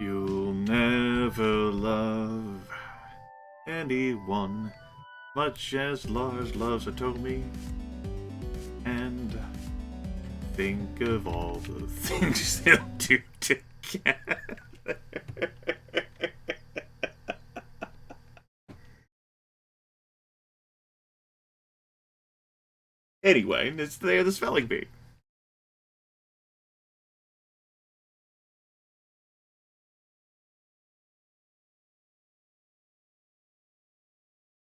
You'll never love anyone much as Lars loves Hitomi. And think of all the things they'll do together. Anyway, it's the spelling bee.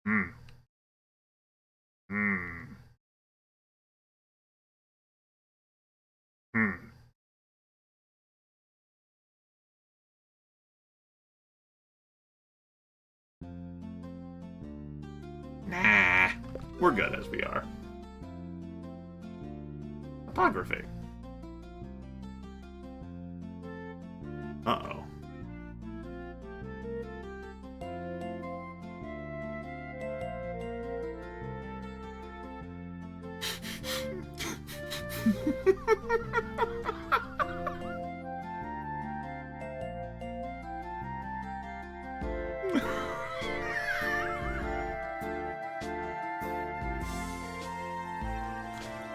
Hmm. Hmm. Hmm. Nah. We're good as we are. Topography. Uh-oh.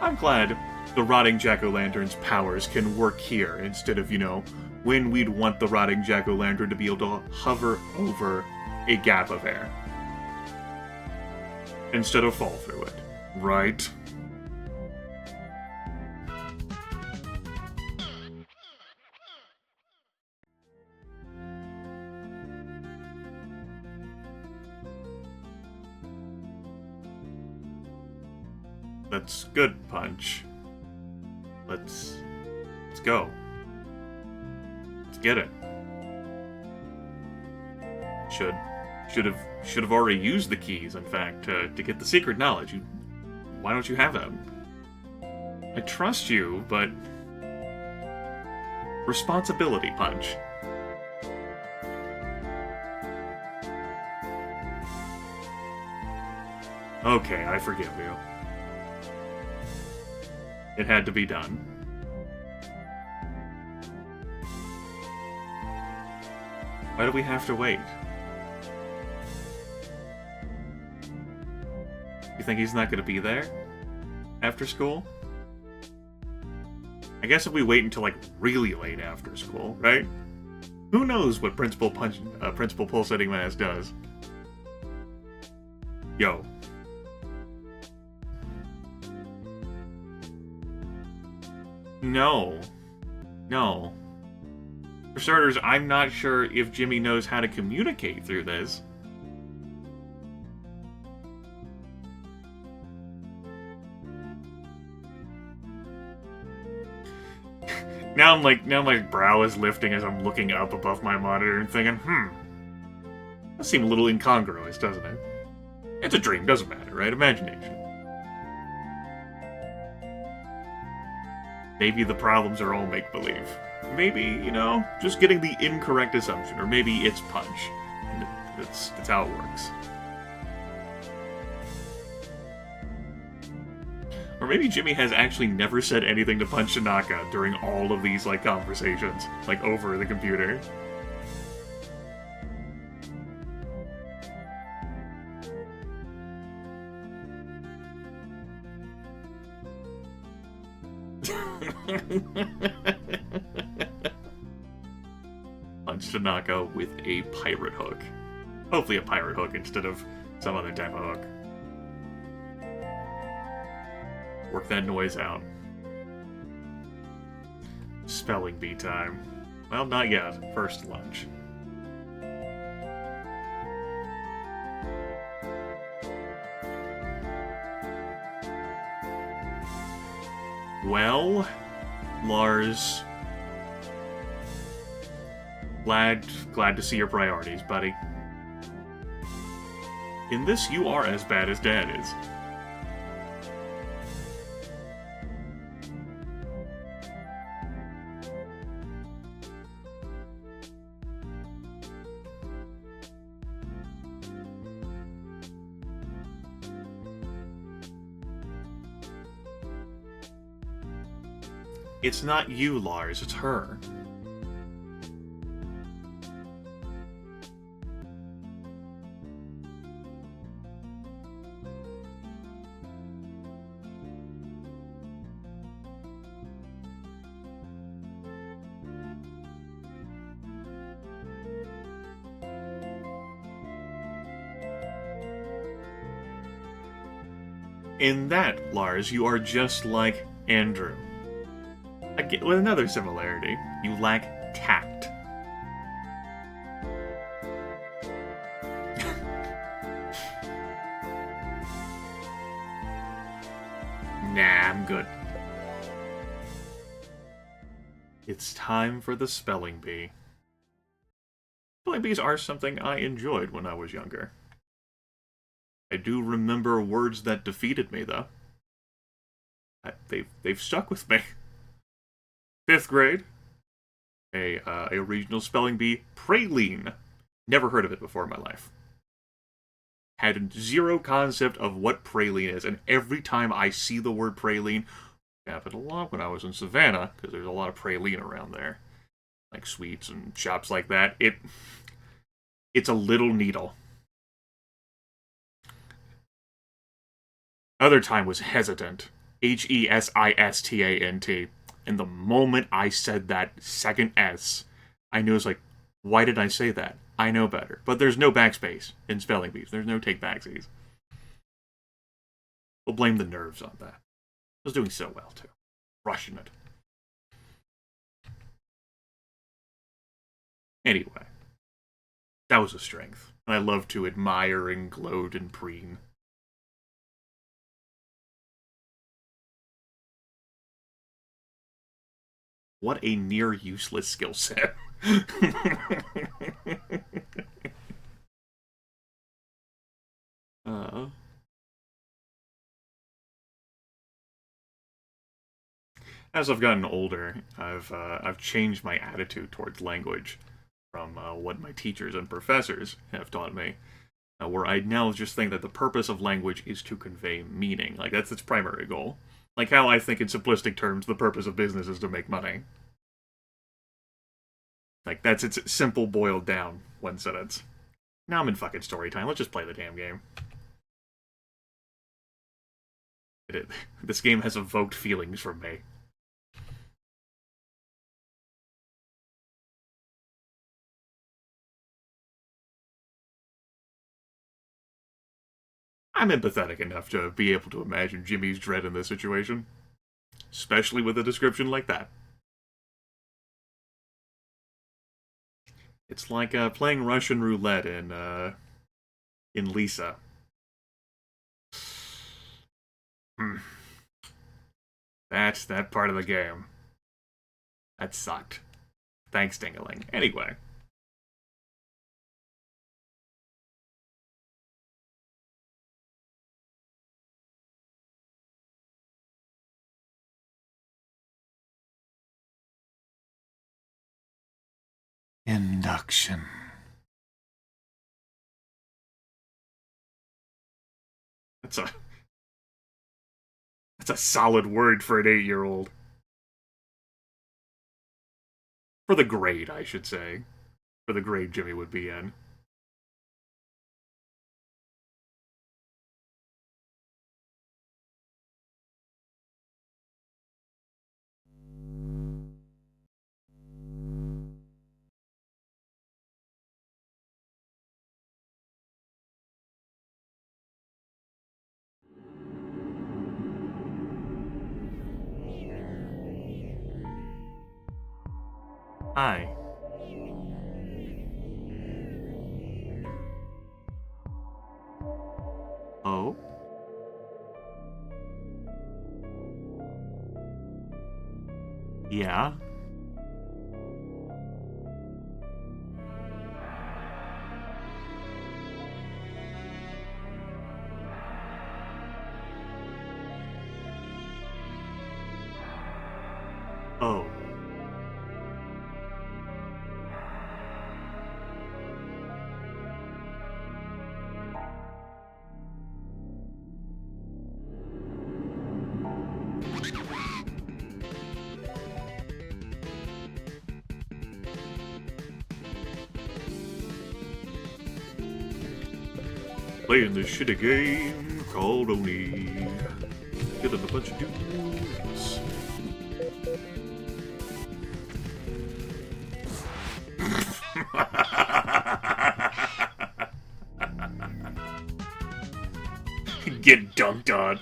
I'm glad the rotting jack-o'-lantern's powers can work here instead of, when we'd want the rotting jack-o'-lantern to be able to hover over a gap of air. Instead of fall through it. Right? That's good, Punch. Let's go. Let's get it. Should have already used the keys, in fact, to get the secret knowledge. Why don't you have them? I trust you, but responsibility, Punch. Okay, I forgive you. It had to be done. Why do we have to wait? You think he's not going to be there? After school? I guess if we wait until, really late after school, right? Who knows what Principal Pulsating Mass does? Yo. No. For starters, I'm not sure if Jimmy knows how to communicate through this. Now my brow is lifting as I'm looking up above my monitor and thinking, that seems a little incongruous, doesn't it? It's a dream, doesn't matter, right? Imagination. Maybe the problems are all make-believe. Maybe, just getting the incorrect assumption. Or maybe it's Punch. And that's how it works. Or maybe Jimmy has actually never said anything to Punch Tanaka during all of these, conversations. Over the computer. Punch Tanaka with a pirate hook. Hopefully a pirate hook instead of some other type of hook. Work that noise out. Spelling bee time. Well, not yet. First lunch. Well, Lars, glad to see your priorities, buddy. In this, you are as bad as Dad is. It's not you, Lars, it's her. In that, Lars, you are just like Andrew. Again, with another similarity, you lack tact. Nah, I'm good. It's time for the spelling bee. Spelling bees are something I enjoyed when I was younger. I do remember words that defeated me, though. They've stuck with me. 5th grade, a regional spelling bee, praline. Never heard of it before in my life. Had zero concept of what praline is, and every time I see the word praline, it happened a lot when I was in Savannah, because there's a lot of praline around there. Like sweets and shops like that. It's a little needle. Other time was hesitant. Hesistant. And the moment I said that second S, I knew it was like, why did I say that? I know better. But there's no backspace in spelling bees. There's no take backsies. We'll blame the nerves on that. I was doing so well, too. Rushing it. Anyway. That was a strength. And I love to admire and gloat and preen. What a near useless skill set. As I've gotten older, I've changed my attitude towards language from what my teachers and professors have taught me, where I now just think that the purpose of language is to convey meaning. Like, that's its primary goal. Like how I think in simplistic terms the purpose of business is to make money. Like, that's its simple boiled down one sentence. Now I'm in fucking story time. Let's just play the damn game. This game has evoked feelings from me. I'm empathetic enough to be able to imagine Jimmy's dread in this situation. Especially with a description like that. It's like playing Russian roulette in Lisa. That's that part of the game. That sucked. Thanks, Dingaling. Anyway. Induction. That's a solid word for an 8-year-old. For the grade, I should say. For the grade Jimmy would be in. Hi. Oh? Yeah? Oh. Playing this shitty game called Oni. Killing a bunch of dudes. Get dunked on.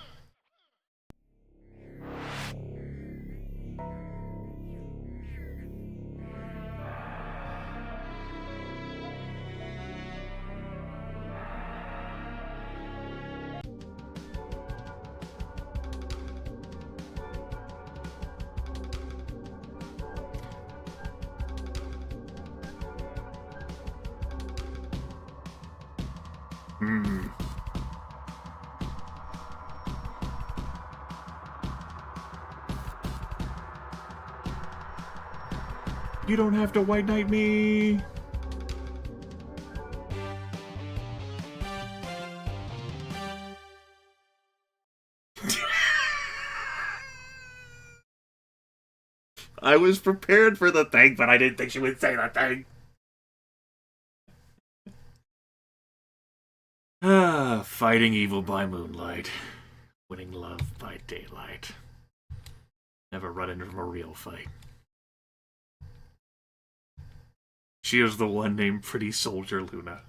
Hmm. You don't have to White Knight me! I was prepared for the thing, but I didn't think she would say the thing. Ah, fighting evil by moonlight. Winning love by daylight. Never run into a real fight. She is the one named Pretty Soldier Luna.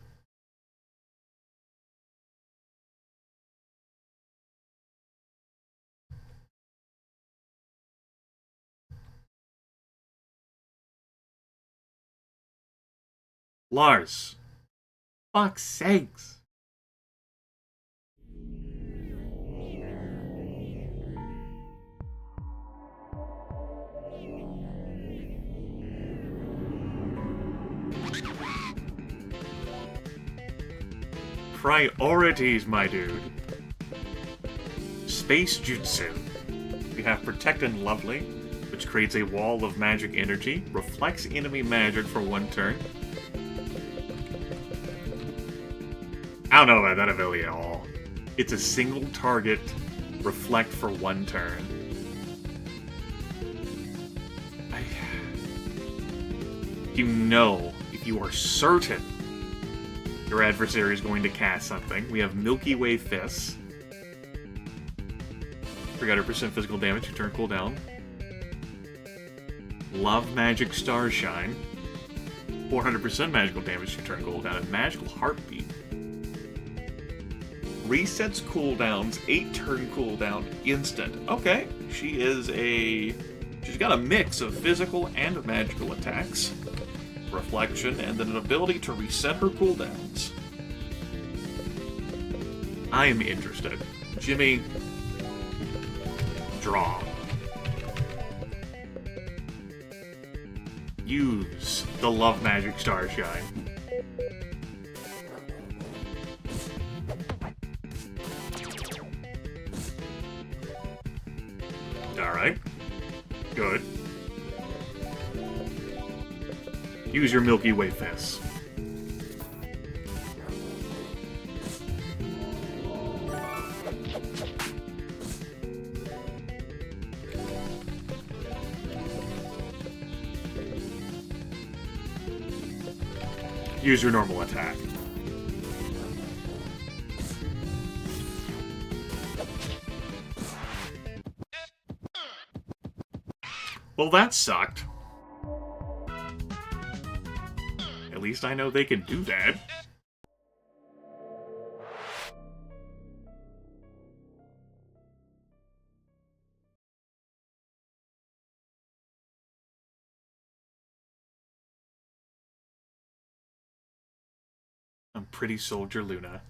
Lars. Fuck's sakes. Priorities, my dude. Space Jutsu. We have Protect and Lovely, which creates a wall of magic energy, reflects enemy magic for 1 turn. I don't know about that ability at all. It's a single target, reflect for 1 turn. You know, if you are certain your adversary is going to cast something, we have Milky Way Fists. 300% physical damage, you turn cooldown. Love Magic Starshine. 400% magical damage, you turn cooldown. And Magical Heartbeat. Resets cooldowns, 8 turn cooldown, instant. Okay, she's got a mix of physical and magical attacks. Reflection, and then an ability to reset her cooldowns. I am interested. Jimmy, draw. Use the Love Magic Starshine. Alright. Good. Use your Milky Way Fist. Use your normal attack. Well, that sucked. At least I know they can do that. I'm Pretty Soldier Luna.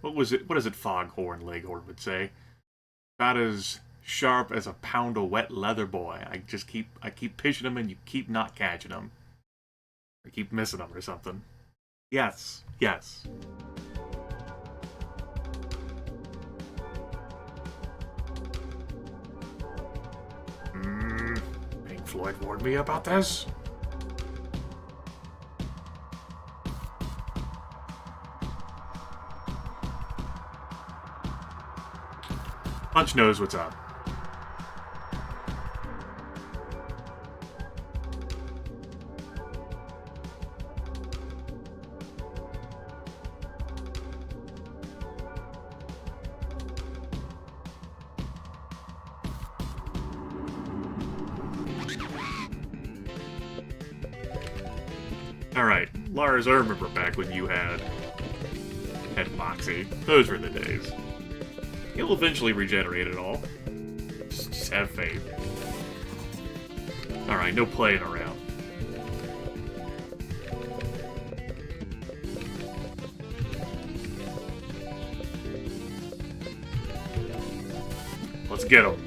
What was it? What does it Foghorn Leghorn would say? About as sharp as a pound of wet leather, boy. I keep pitching them and you keep not catching them. Or keep missing them or something. Yes, yes. Pink Floyd warned me about this. Punch knows what's up. Alright, Lars, I remember back when you had Moxie. Those were the days. He'll eventually regenerate it all. Just have faith. Alright, no playing around. Let's get him.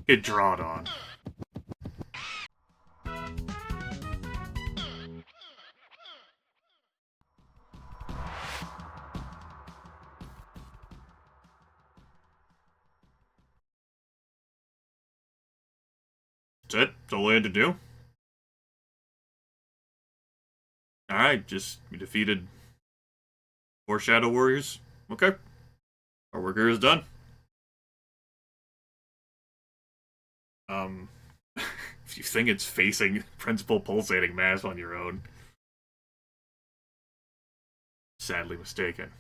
Get drawed on. That's it? That's all I had to do? Alright, just we defeated 4 Shadow Warriors. Okay. Our work here is done. If you think it's facing Principal Pulsating Mass on your own, sadly mistaken.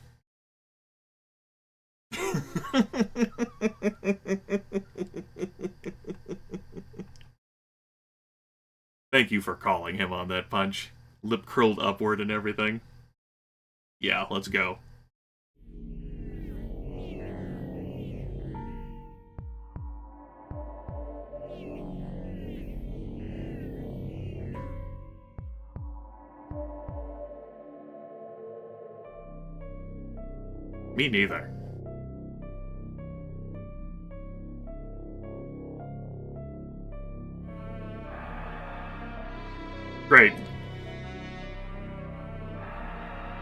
Thank you for calling him on that punch. Lip curled upward and everything. Yeah, let's go. Me neither. Great.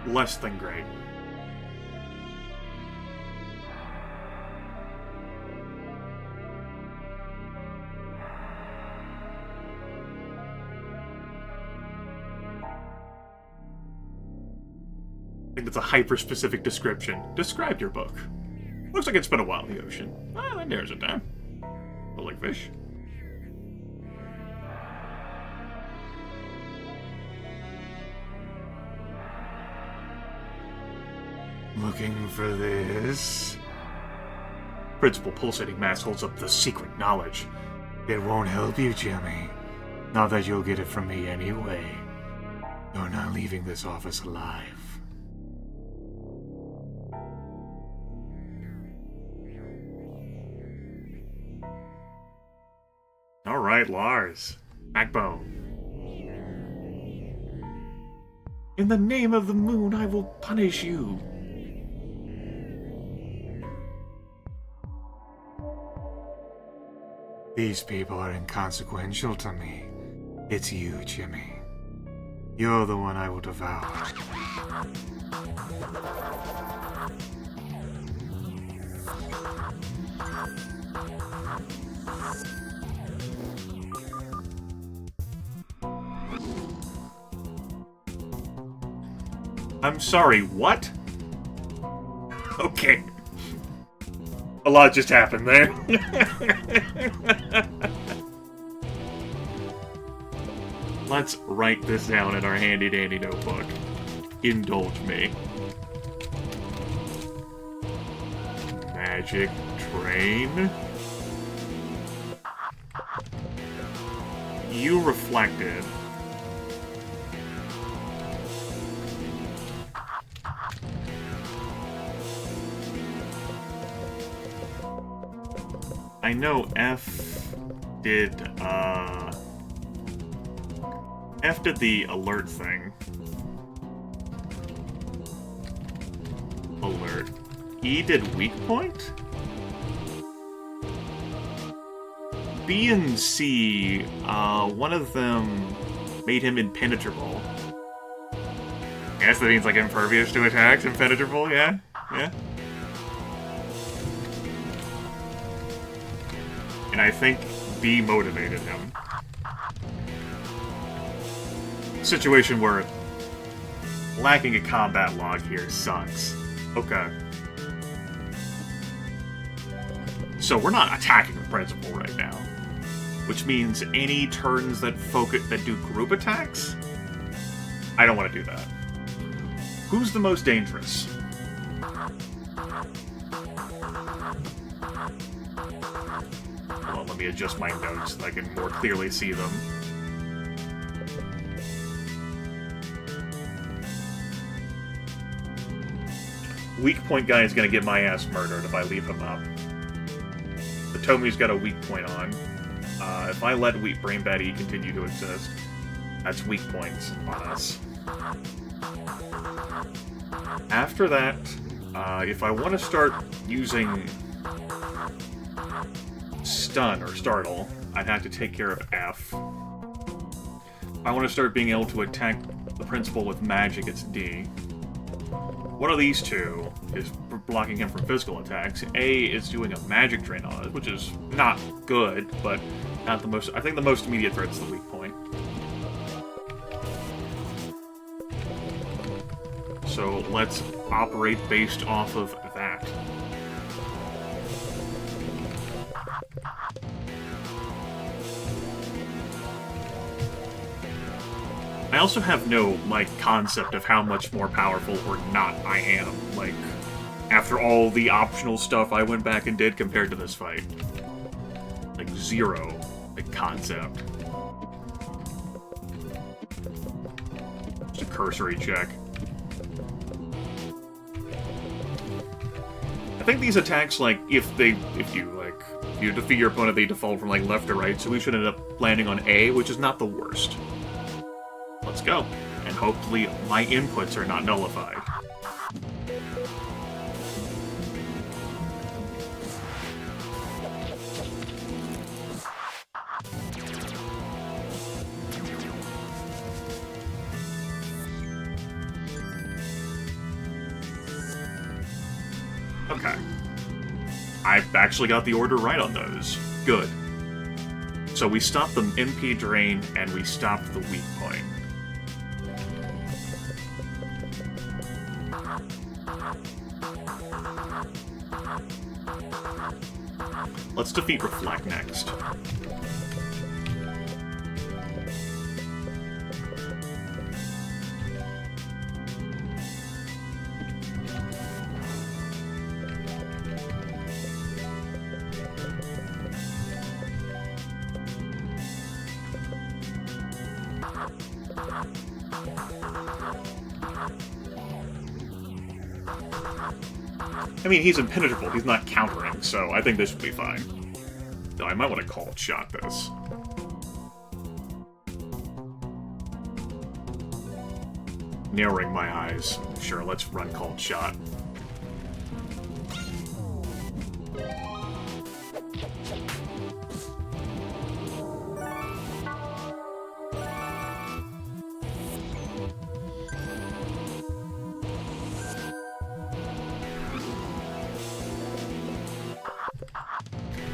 Less than great. I think that's a hyper-specific description. Describe your book. Looks like it's been a while in the ocean. Ah, that narrows it down. Look like fish. Looking for this? Principal Pulsating Mass holds up the secret knowledge. It won't help you, Jimmy. Not that you'll get it from me anyway. You're not leaving this office alive. Alright, Lars. Backbone. In the name of the moon, I will punish you. These people are inconsequential to me. It's you, Jimmy. You're the one I will devour. I'm sorry, what? Okay. A lot just happened there. Let's write this down in our handy-dandy notebook. Indulge me. Magic train. You reflected. I know F did the alert thing. Alert. E did weak point? B and C, one of them made him impenetrable. I guess that means like impervious to attacks, impenetrable, yeah? Yeah. And I think B motivated him. Situation where lacking a combat log here sucks. Okay. So we're not attacking the principal right now. Which means any turns that do group attacks? I don't want to do that. Who's the most dangerous? Well, let me adjust my notes so I can more clearly see them. Weak point guy is going to get my ass murdered if I leave him up. The Tomi's got a weak point on. If I let Brain Batty continue to exist, that's weak points on us. After that, if I want to start using stun or startle, I'd have to take care of F. If I want to start being able to attack the principal with magic, it's D. One of these two is blocking him from physical attacks. A is doing a magic drain on it, which is not good, but not the most... I think the most immediate threat's the weak point. So let's operate based off of that. I also have no, like, concept of how much more powerful or not I am, like, after all the optional stuff I went back and did compared to this fight. Like, zero, like, concept. Just a cursory check. I think these attacks, like, if you defeat your opponent, they default from, like, left to right, so we should end up landing on A, which is not the worst. Let's go. And hopefully my inputs are not nullified. Okay. I've actually got the order right on those. Good. So we stopped the MP drain, and we stopped the weak point. Let's defeat Reflect next. I mean, he's impenetrable, he's not countering, so I think this will be fine. Though I might want to Called Shot this. Narrowing my eyes. Sure, let's run Called Shot.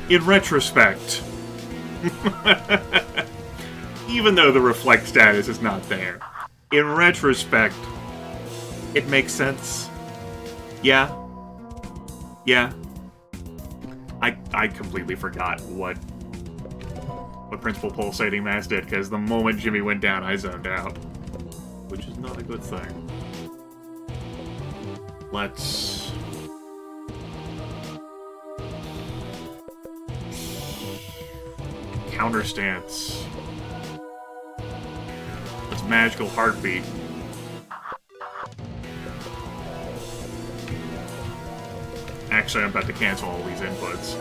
In retrospect, even though the Reflect status is not there, in retrospect, it makes sense. Yeah. Yeah. I completely forgot what Principal Pulsating Mass did, because the moment Jimmy went down, I zoned out. Which is not a good thing. Let's... Counter stance. That's Magical Heartbeat. Actually, I'm about to cancel all these inputs.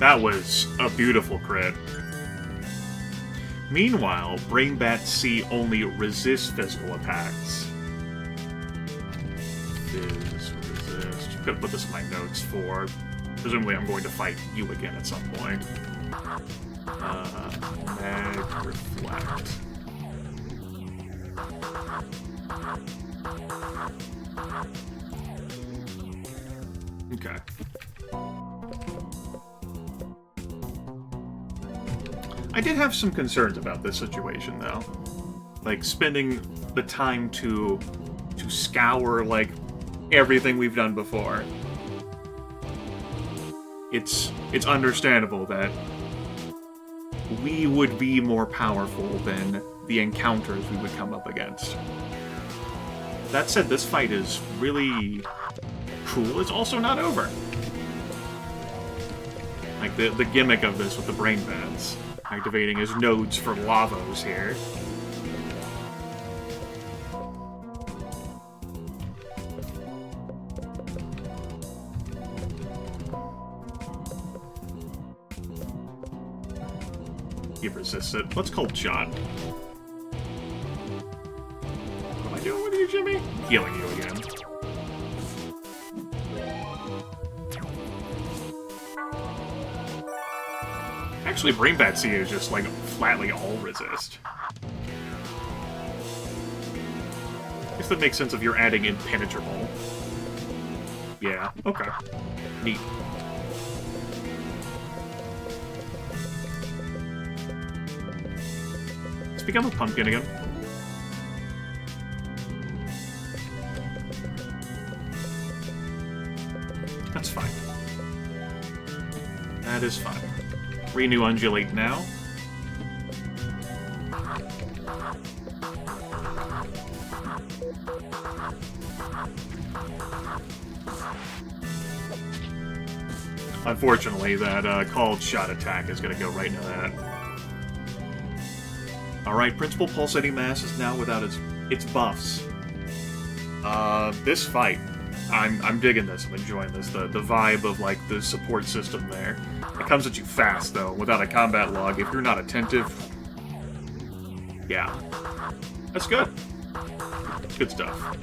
That was a beautiful crit. Meanwhile, Brain Bat C only resists physical attacks. Resist. Could put this in my notes for... Presumably I'm going to fight you again at some point. Mag Reflect. Okay. I did have some concerns about this situation, though. Like, spending the time to scour, like, everything we've done before. It's understandable that we would be more powerful than the encounters we would come up against. That said, this fight is really cool. It's also not over. Like, the gimmick of this with the brain bands. Activating his nodes for Lavos here. He resisted. Let's cold shot. What am I doing with you, Jimmy? Healing you again. Actually, Brain Bat C is just, like, flatly all resist. I guess that makes sense if you're adding impenetrable. Yeah, okay. Neat. Let's become a pumpkin again. That's fine. That is fine. Renew Undulate now. Unfortunately, that called shot attack is going to go right into that. Alright, Principal Pulsating Mass is now without its buffs. This fight, I'm digging this, I'm enjoying this. The vibe of, like, the support system there. It comes at you fast, though, without a combat log. If you're not attentive... Yeah. That's good. Good stuff.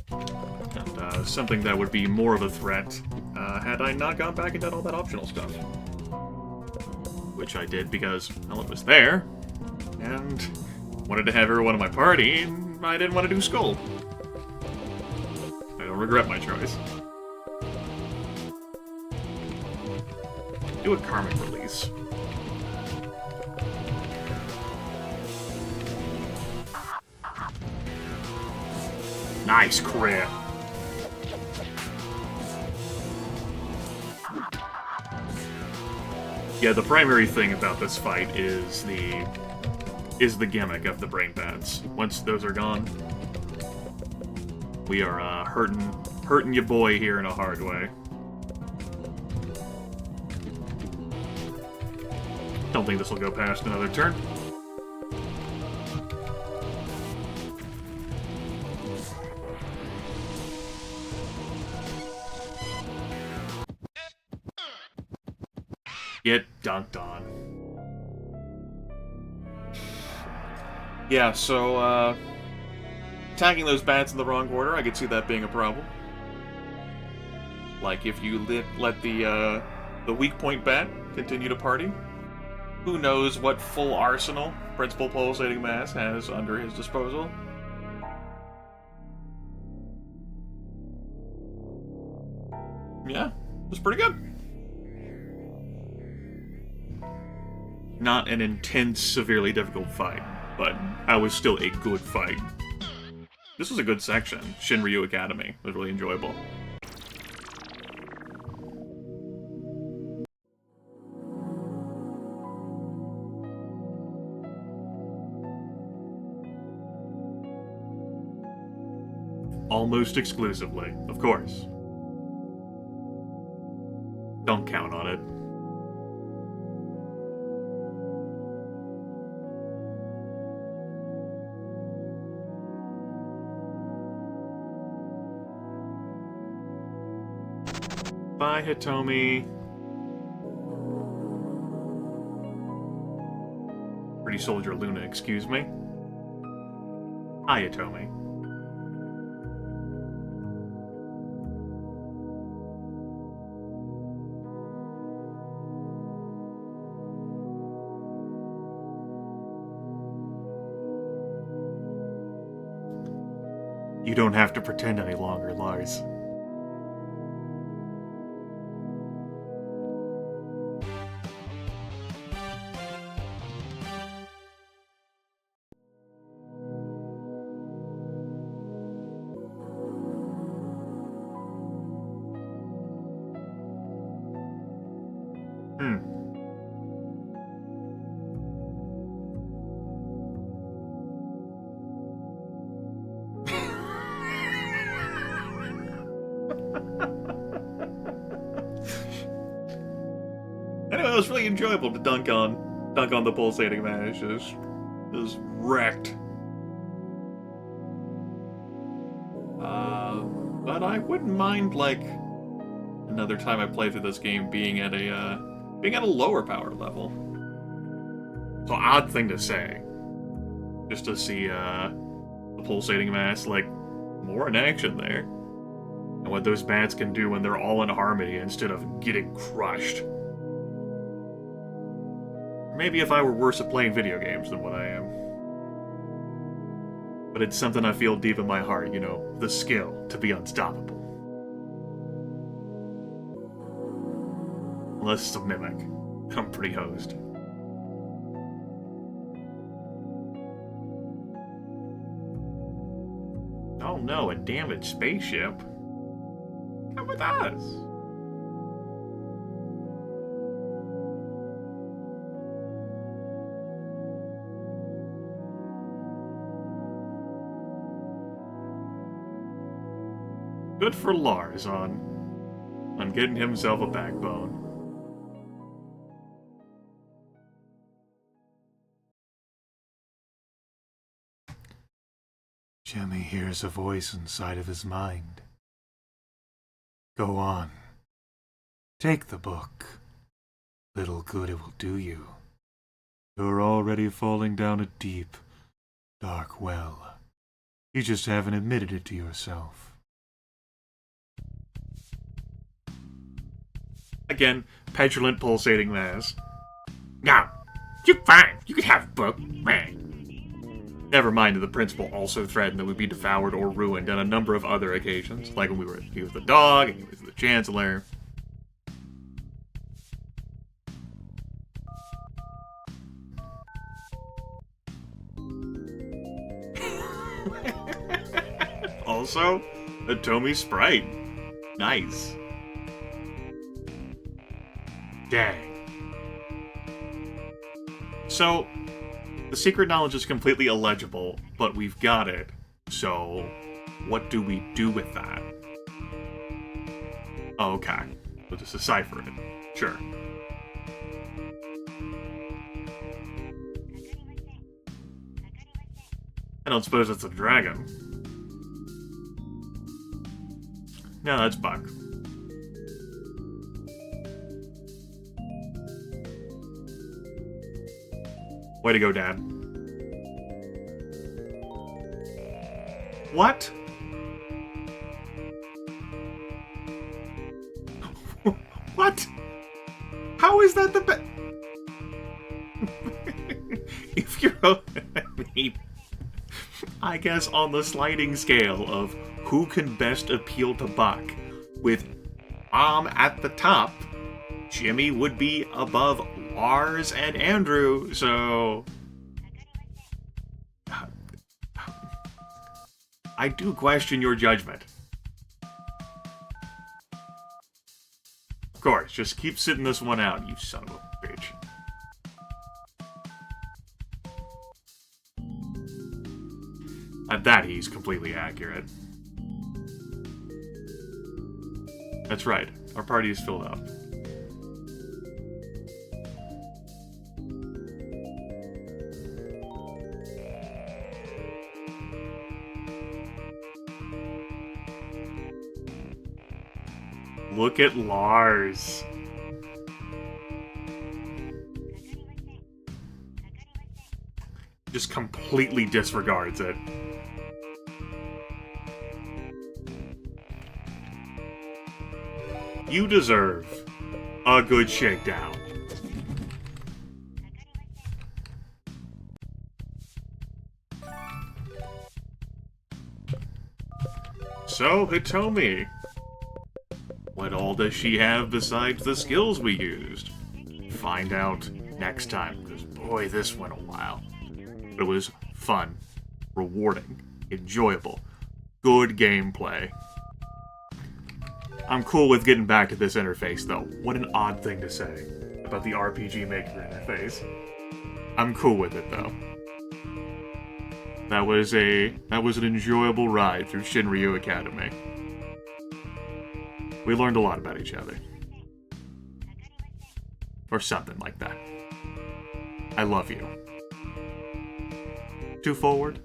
And, something that would be more of a threat, had I not gone back and done all that optional stuff. Which I did because, well, it was there, and wanted to have everyone in my party, and I didn't want to do Skull. I don't regret my choice. Do a Karmic Release. Nice crit. Yeah, the primary thing about this fight is the gimmick of the brain pads. Once those are gone, we are hurting your boy here in a hard way. Don't think this will go past another turn. Get dunked on. Yeah, so, attacking those bats in the wrong order, I could see that being a problem. Like, if you let the weak point bat continue to party, who knows what full arsenal Principal Pulsating Mass has under his disposal. Yeah, it was pretty good. Not an intense, severely difficult fight, but I was still a good fight. This was a good section. Shinryu Academy. It was really enjoyable. Almost exclusively, of course. Don't count on it. Bye, Hitomi. Pretty Soldier Luna, excuse me. Hi, Hitomi. You don't have to pretend any longer, Lars. it was really enjoyable to dunk on the pulsating mash. It was wrecked. But I wouldn't mind, like, another time I play through this game being at a lower power level. So odd thing to say. Just to see the pulsating mass, like, more in action there. And what those bats can do when they're all in harmony instead of getting crushed. Maybe if I were worse at playing video games than what I am. But it's something I feel deep in my heart, you know, the skill to be unstoppable. Unless it's a mimic. I'm pretty hosed. Oh no, a damaged spaceship? Come with us! Good for Lars on getting himself a backbone. Jimmy hears a voice inside of his mind. Go on. Take the book. Little good it will do you. You're already falling down a deep, dark well. You just haven't admitted it to yourself. Again, petulant pulsating mass. No, you're fine. You can have a book. Never mind that the principal also threatened that we'd be devoured or ruined on a number of other occasions, like when he was the dog, and he was the chancellor. Also, a Tomy Sprite. Nice. Dang. So, the secret knowledge is completely illegible, but we've got it. So, what do we do with that? Oh, okay. We'll just decipher it. Sure. I don't suppose it's a dragon. No, that's Buck. Way to go, Dad. What? What? How is that the best? If you're... I mean, I guess on the sliding scale of who can best appeal to Buck, with Mom at the top, Jimmy would be above Lars and Andrew, so... I do question your judgment. Of course, just keep sitting this one out, you son of a bitch. At that, he's completely accurate. That's right, our party is filled up. Look at Lars. Just completely disregards it. You deserve a good shakedown. So, Hitomi, what all does she have besides the skills we used? Find out next time, because boy, this went a while. But it was fun, rewarding, enjoyable, good gameplay. I'm cool with getting back to this interface, though. What an odd thing to say about the RPG Maker interface. I'm cool with it, though. That was an enjoyable ride through Shinryu Academy. We learned a lot about each other. Or something like that. I love you. 2 forward.